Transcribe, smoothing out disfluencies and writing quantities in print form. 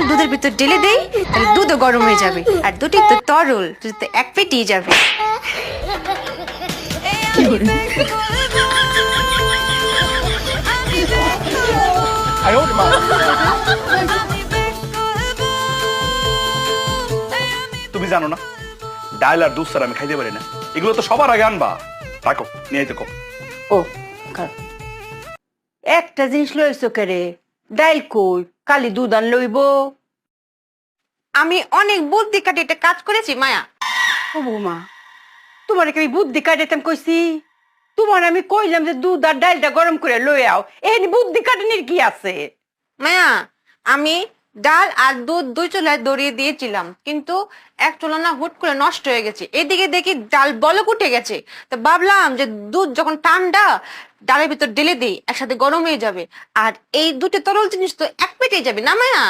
দুধের ভিতর ঢেলে দেই তাহলে দুধও গরম হয়ে যাবে আর দুটি তো তরল দুধ তো এক পেটেই যাবে। তুমি জানো না ডাল আর দুধ ছাড়া আমি খাইতে পারি না। এগুলো তো সবার আগে আনবা। রাখো নিয়ে আইতে কো। ও একটা জিনিস লইছো কেরে, ডাইল কই কালি দুধ আন লইব। আমি অনেক বুদ্ধি কাটে এটা কাজ করেছি মায়া। ও বৌমা, তোমার কি আমি বুদ্ধি কাটাইতাম কইছি? তোমার আমি কইলাম যে দুধ আর ডালটা গরম করে লই আও, এখানে বুদ্ধি কাটানির কি আছে? মায়া আমি ডাল আর দুধ দুই চুলায় দড়িয়ে দিয়েছিলাম, কিন্তু এক চুলা না হুট করে নষ্ট হয়ে গেছে। এদিকে দেখি ডাল বলক উঠে গেছে, তো ভাবলাম যে দুধ যখন ঠান্ডা ডালের ভিতর ঢেলে দিই একসাথে গরম হয়ে যাবে, আর এই দুটো তরল জিনিস তো এক পেটে যাবে না মায়া।